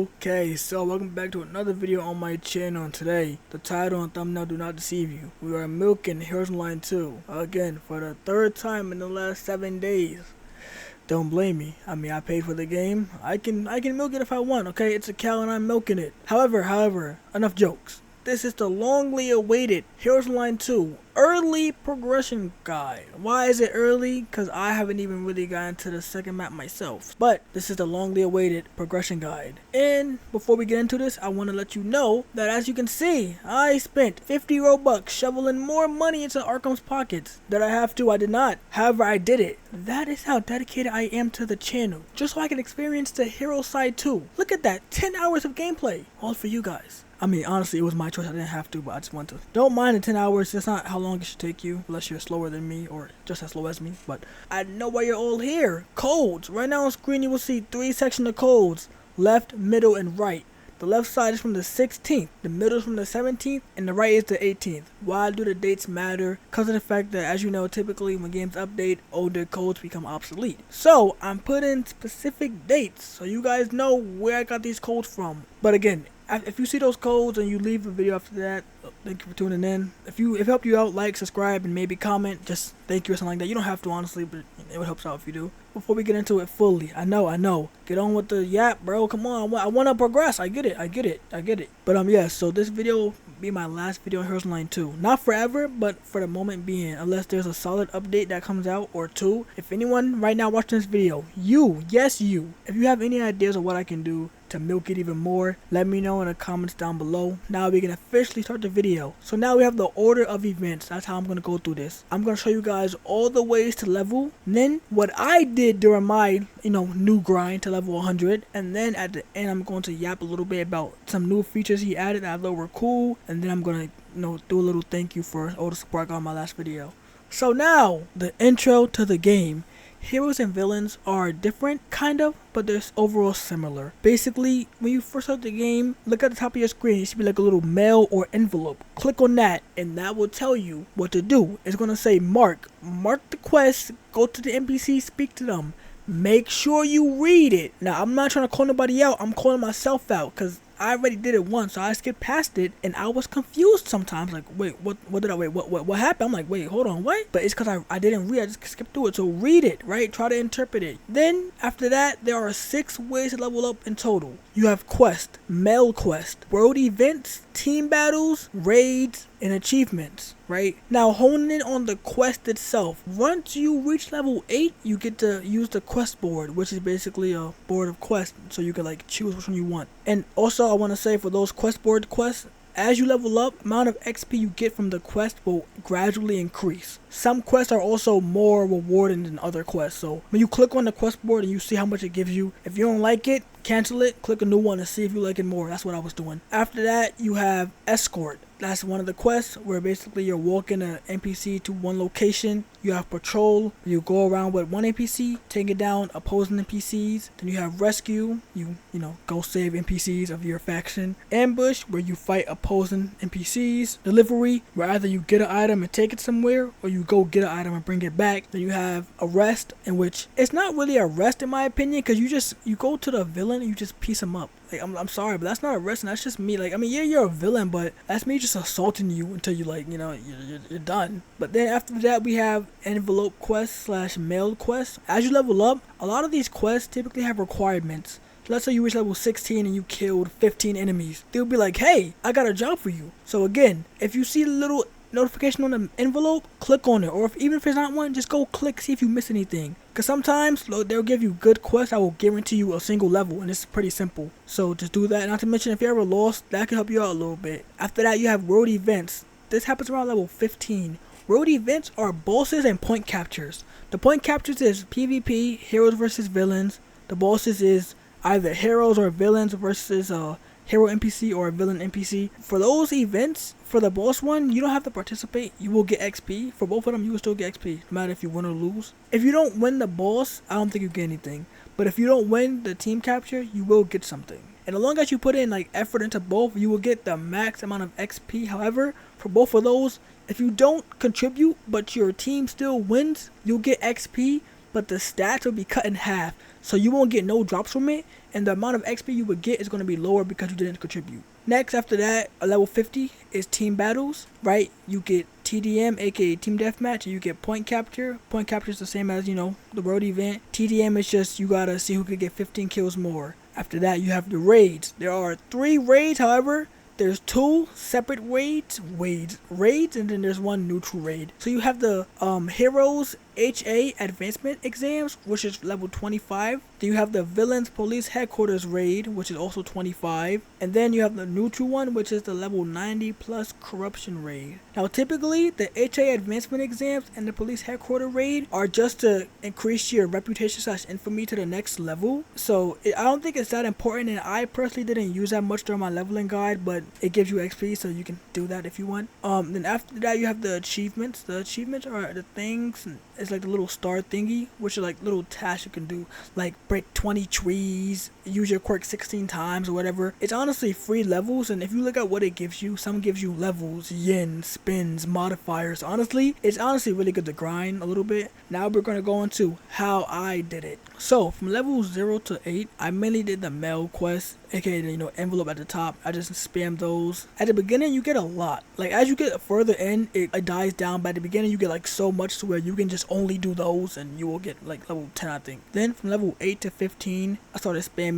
Okay, so welcome back to another video on my channel. Today, the title and thumbnail do not deceive you. We are milking HeroesOnline 2 again for the third time in the last 7 days. Don't blame me. I mean, I paid for the game. I can milk it if I want. Okay, it's a cow and I'm milking it. However, enough jokes. This is the longly awaited HeroesOnline 2 early progression guide. Why is it early? Because I haven't even really gotten to the second map myself. But this is the longly awaited progression guide. And before we get into this, I want to let you know that as you can see, I spent 50 Robux shoveling more money into Arkham's pockets. Did I have to? I did not. However, I did it. That is how dedicated I am to the channel. Just so I can experience the hero side too. Look at that. 10 hours of gameplay. All for you guys. I mean, honestly, it was my choice. I didn't have to, but I just want to. Don't mind the 10 hours. That's not how long it should take you, unless you're slower than me or just as slow as me. But I know why you're all here. Codes. Right now on screen, you will see 3 sections of codes. Left, middle, and right. The left side is from the 16th, the middle is from the 17th, and the right is the 18th. Why do the dates matter? Because of the fact that, as you know, typically when games update, older codes become obsolete. So, I'm putting specific dates so you guys know where I got these codes from. But again, if you see those codes and you leave a video after that, thank you for tuning in. If it helped you out, like, subscribe, and maybe comment. Just thank you or something like that. You don't have to, honestly, but it would help out if you do. Before we get into it fully, I know. Get on with the yap, bro. Come on, I want to progress. I get it. But yeah. So this video will be my last video on HeroesOnline 2. Not forever, but for the moment being, unless there's a solid update that comes out or two. If anyone right now watching this video, yes you, if you have any ideas of what I can do to milk it even more, let me know in the comments down below. Now we can officially start the video. So now we have the order of events. That's how I'm going to go through this. I'm going to show you guys all the ways to level, and then what I did during my new grind to level 100, and then at the end I'm going to yap a little bit about some new features he added that I thought were cool, and then I'm going to do a little thank you for all the support I got on my last video. So now the intro to the game. Heroes and villains are different, kind of, but they're overall similar. Basically, when you first start the game, look at the top of your screen. It should be like a little mail or envelope. Click on that, and that will tell you what to do. It's going to say mark the quest, go to the NPC, speak to them. Make sure you read it. Now, I'm not trying to call nobody out. I'm calling myself out, because I already did it once, so I skipped past it, and I was confused sometimes. Like, wait, what happened? I'm like, wait, hold on, what? But it's because I didn't read, I just skipped through it. So read it, right? Try to interpret it. Then, after that, there are 6 ways to level up in total. You have quest, mail quest, world events, team battles, raids, and achievements, right? Now, honing in on the quest itself. Once you reach level 8, you get to use the quest board, which is basically a board of quests, so you can like choose which one you want. And also, I want to say for those quest board quests, as you level up, amount of XP you get from the quest will gradually increase. Some quests are also more rewarding than other quests. So when you click on the quest board and you see how much it gives you, if you don't like it, cancel it, click a new one and see if you like it more. That's what I was doing. After that, you have escort. That's one of the quests where basically you're walking an NPC to one location. You have patrol. You go around with one NPC, taking down opposing NPCs. Then you have rescue. You go save NPCs of your faction. Ambush, where you fight opposing NPCs. Delivery, where either you get an item and take it somewhere, or you go get an item and bring it back. Then you have arrest, in which it's not really arrest in my opinion, because you go to the villain and you just piece him up. Like, I'm sorry, but that's not arresting. That's just me. Like, I mean, yeah, you're a villain, but that's me just assaulting you until you you're done. But then after that, we have envelope quest / mail quest. As you level up, a lot of these quests typically have requirements. So let's say you reach level 16 and you killed 15 enemies. They'll be like, hey, I got a job for you. So again, if you see the little notification on the envelope, click on it. Or even if there's not one, just go click, see if you miss anything. Because sometimes they'll give you good quests that will guarantee you a single level, and it's pretty simple. So just do that. Not to mention, if you're ever lost, that can help you out a little bit. After that, you have world events. This happens around level 15. World events are bosses and point captures. The point captures is PvP, heroes versus villains. The bosses is either heroes or villains versus hero NPC or a villain NPC. For those events, for the boss one, you don't have to participate. You will get XP. For both of them, you will still get XP, no matter if you win or lose. If you don't win the boss, I don't think you get anything. But if you don't win the team capture, you will get something. And as long as you put in like effort into both, you will get the max amount of XP. However, for both of those, if you don't contribute but your team still wins, you'll get XP, but the stats will be cut in half. So you won't get no drops from it, and the amount of XP you would get is going to be lower because you didn't contribute. Next, after that, a level 50 is team battles, right? You get TDM, aka team deathmatch, and you get point capture. Point capture is the same as, the road event. TDM is just you gotta see who could get 15 kills more. After that, you have the raids. There are 3 raids, however. There's 2 separate raids, and then there's 1 neutral raid. So you have the Heroes HA advancement exams, which is level 25. Then you have the Villains Police Headquarters raid, which is also 25. And then you have the neutral one, which is the level 90 plus corruption raid. Now typically, the HA advancement exams and the Police Headquarters raid are just to increase your reputation / infamy to the next level. So I don't think it's that important, and I personally didn't use that much during my leveling guide, but it gives you XP, so you can do that if you want. Then after that, you have the achievements. The achievements are the things. It's like the little star thingy, which are like little tasks you can do, like break 20 trees, use your quirk 16 times or whatever. It's honestly free levels, and if you look at what it gives you, some gives you levels, yen, spins, modifiers. It's honestly really good to grind a little bit. Now we're going to go into how I did it. So from level 0 to 8, I mainly did the mail quest, aka the envelope at the top. I just spammed those. At the beginning, you get a lot. Like as you get further in, it dies down. But at the beginning, you get like so much to where you can just only do those, and you will get like level 10, I think. Then from level 8 to 15, I started spamming,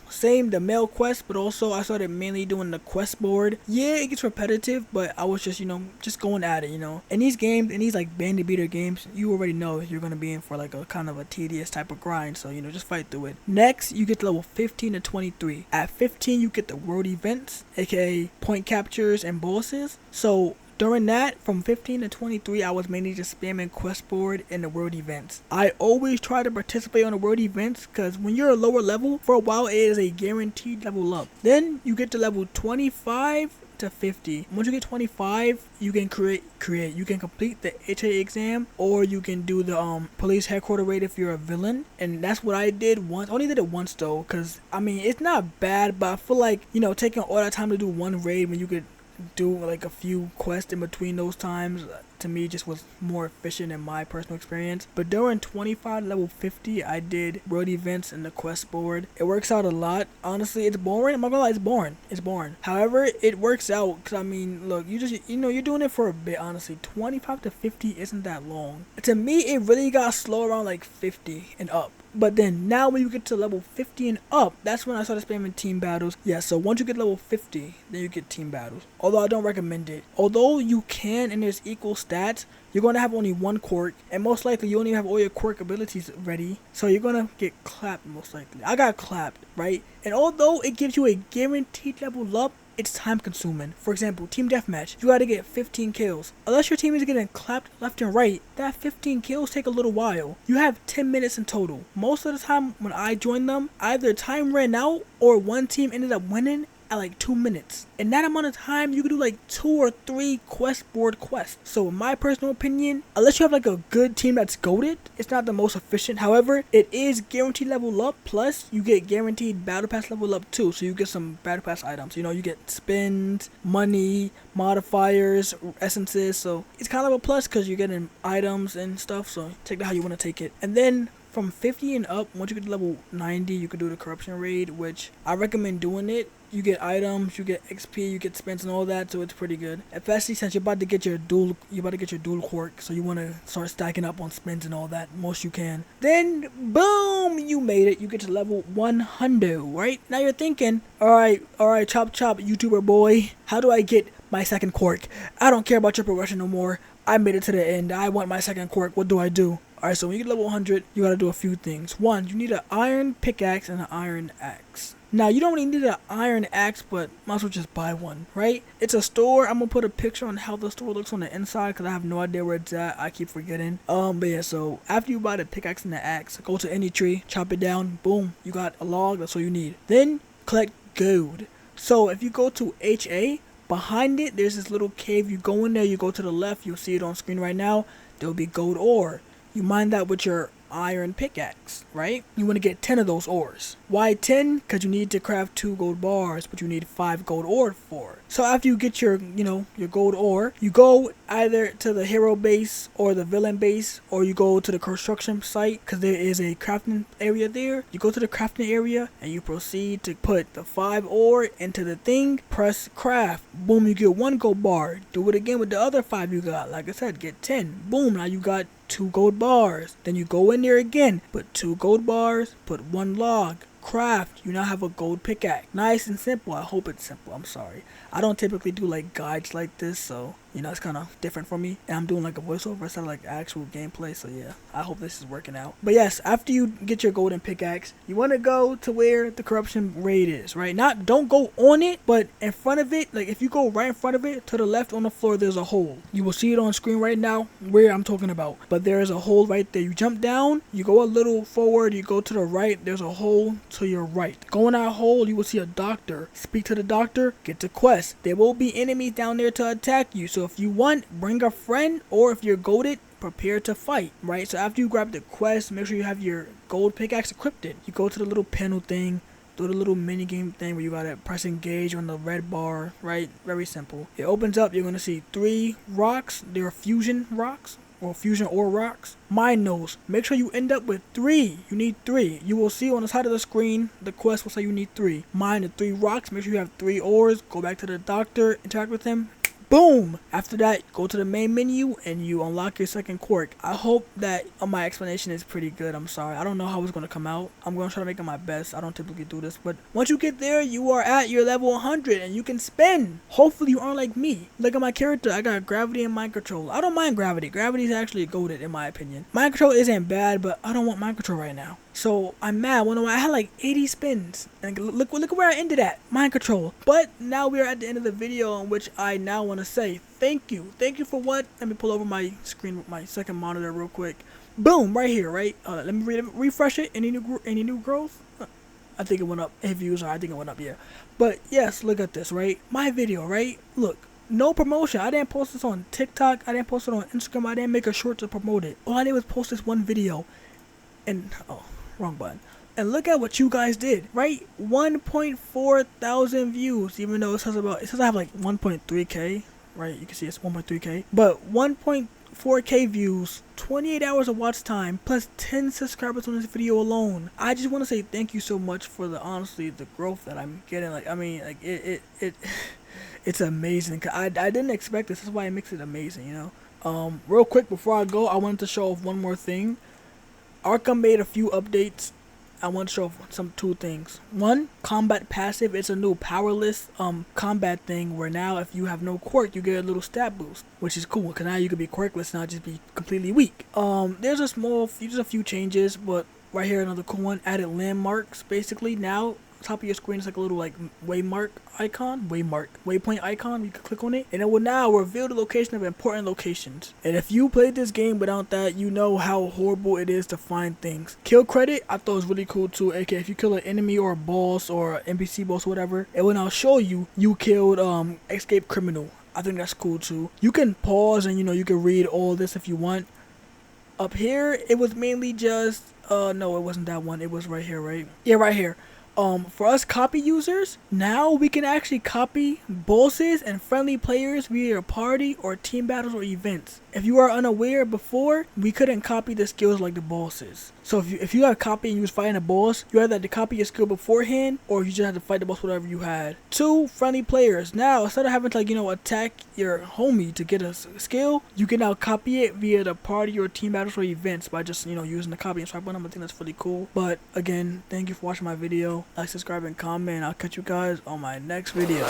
same the mail quest, but also I started mainly doing the quest board. Yeah, it gets repetitive, but I was just just going at it. In these games, in these like bandit beater games, you already know you're gonna be in for like a kind of a tedious type of grind, so just fight through it. Next, you get to level 15 to 23. At 15, you get the world events, aka point captures and bosses. So during that, from 15 to 23, I was mainly just spamming quest board and the world events. I always try to participate on the world events because when you're a lower level, for a while it is a guaranteed level up. Then you get to level 25 to 50. Once you get 25, you can you can complete the HA exam, or you can do the police headquarters raid if you're a villain. And that's what I did once. Only did it once though, because it's not bad, but I feel like taking all that time to do one raid when you could do like a few quests in between those times, to me just was more efficient in my personal experience. But during 25 level 50, I did road events and the quest board. It works out a lot. Honestly, it's boring. I'm not gonna lie, it's boring. However, it works out because look, you just you're doing it for a bit. Honestly, 25 to 50 isn't that long. To me, it really got slow around like 50 and up. But then now when you get to level 50 and up, that's when I started spamming team battles. Yeah, so once you get level 50, then you get team battles. Although I don't recommend it. Although you can, and there's equal stats, you're going to have only 1 quirk, and most likely you only have all your quirk abilities ready. So you're going to get clapped most likely. I got clapped, right? And although it gives you a guaranteed level up, it's time consuming. For example, team deathmatch, you gotta get 15 kills. Unless your team is getting clapped left and right, that 15 kills take a little while. You have 10 minutes in total. Most of the time when I joined them, either time ran out or one team ended up winning at like 2 minutes. In that amount of time, you can do like 2 or 3 quest board quests. So in my personal opinion, unless you have like a good team that's goated, it's not the most efficient. However, it is guaranteed level up, plus you get guaranteed battle pass level up too. So you get some battle pass items. You get spins, money, modifiers, essences. So it's kind of a plus because you're getting items and stuff. So take that how you want to take it. And then from 50 and up, once you get to level 90, you can do the corruption raid, which I recommend doing it. You get items, you get XP, you get spins and all that, so it's pretty good. Especially since you're about to get your dual quirk, so you want to start stacking up on spins and all that most you can. Then boom, you made it. You get to level 100, right? Now you're thinking, all right, chop YouTuber boy, how do I get my second quirk? I don't care about your progression no more. I made it to the end. I want my second quirk. What do I do? Alright, so when you get level 100, you gotta do a few things. One, you need an iron pickaxe and an iron axe. Now, you don't really need an iron axe, but might as well just buy one, right? It's a store. I'm gonna put a picture on how the store looks on the inside because I have no idea where it's at. I keep forgetting. But yeah, so after you buy the pickaxe and the axe, go to any tree, chop it down, boom, you got a log. That's all you need. Then collect gold. So if you go to HA, behind it, there's this little cave. You go in there, you go to the left, you'll see it on screen right now. There'll be gold ore. You mine that with your iron pickaxe, right? You want to get 10 of those ores. Why 10? Because you need to craft 2 gold bars, but you need 5 gold ore for it. So after you get your, your gold ore, you go either to the hero base or the villain base, or you go to the construction site because there is a crafting area there. You go to the crafting area and you proceed to put the 5 ore into the thing, press craft, boom, you get 1 gold bar. Do it again with the other 5 you got. Like I said, get 10. Boom, now you got 2 gold bars. Then you go in there again, put 2 gold bars, put 1 log, craft, you now have a gold pickaxe. Nice and simple. I hope it's simple. I'm sorry, I don't typically do like guides like this, so it's kind of different for me, and I'm doing like a voiceover instead of like actual gameplay. So yeah, I hope this is working out. But yes, after you get your golden pickaxe, you want to go to where the corruption raid is, right? Don't go on it, but in front of it. Like if you go right in front of it, to the left on the floor, there's a hole. You will see it on screen right now where I'm talking about, but there is a hole right there. You jump down, you go a little forward, you go to the right, there's a hole to your right. Go in that hole, you will see a doctor. Speak to the doctor, get the quest. There will be enemies down there to attack you, so if you want, bring a friend, or if you're goated, prepare to fight, right? So after you grab the quest, make sure you have your gold pickaxe equipped. You go to the little panel thing, do the little mini game thing where you gotta press engage on the red bar, right? Very simple. It opens up, you're gonna see 3 rocks. They're fusion rocks, or fusion ore rocks. Mine those. Make sure you end up with 3. You need 3. You will see on the side of the screen, the quest will say you need 3. Mine the 3 rocks. Make sure you have 3 ores. Go back to the doctor, interact with him. Boom! After that, go to the main menu and you unlock your second quirk. I hope that my explanation is pretty good. I'm sorry, I don't know how it's going to come out. I'm going to try to make it my best. I don't typically do this, but once you get there, you are at your level 100 and you can spin. Hopefully you aren't like me. Look at my character. I got gravity and mind control. I don't mind gravity. Gravity is actually goated in my opinion. Mind control isn't bad, but I don't want mind control right now. So I'm mad. I had like 80 spins, and look where I ended at, mind control. But now we are at the end of the video, in which I now want to say thank you for what? Let me pull over my screen with my second monitor real quick. Boom, right here, right? Let me refresh it. Any new growth? I think it went up. Hey views, I think it went up, yeah. But yes, look at this, right? My video, right? Look. No promotion. I didn't post this on TikTok. I didn't post it on Instagram. I didn't make a short to promote it. All I did was post this one video, and wrong button. And look at what you guys did, right? 1.4 thousand views, even though it says I have like 1.3k, right? You can see it's 1.3k, but 1.4k views, 28 hours of watch time, plus 10 subscribers on this video alone. I just want to say thank you so much for honestly the growth that I'm getting. Like, I mean, like it's amazing. I didn't expect this. That's why it makes it amazing, Real quick before I go, I wanted to show off one more thing. Arkham made a few updates. I want to show off two things. One, combat passive. It's a new powerless combat thing where now if you have no quirk, you get a little stat boost, which is cool because now you can be quirkless, not just be completely weak. There's a few changes, but right here another cool one. Added landmarks. Basically now top of your screen is like a little like waypoint icon. You can click on it and it will now reveal the location of important locations. And if you played this game without that, you know how horrible it is to find things. Kill credit I thought was really cool too. AK, if you kill an enemy or a boss or an NPC boss or whatever, it will now show you killed escape criminal. I think that's cool too. You can pause and you can read all this if you want. Up here it was mainly just no, it wasn't that one. It was right here, right? Yeah, right here. For us copy users, now we can actually copy bosses and friendly players via your party or team battles or events. If you are unaware, before we couldn't copy the skills like the bosses. So if you have copy and you was fighting a boss, you either had to copy your skill beforehand or you just had to fight the boss whatever you had. 2, friendly players. Now instead of having to attack your homie to get a skill, you can now copy it via the party or team battles or events by just using the copy and swipe button. I think that's really cool. But again, thank you for watching my video. Like, subscribe, and comment. I'll catch you guys on my next video.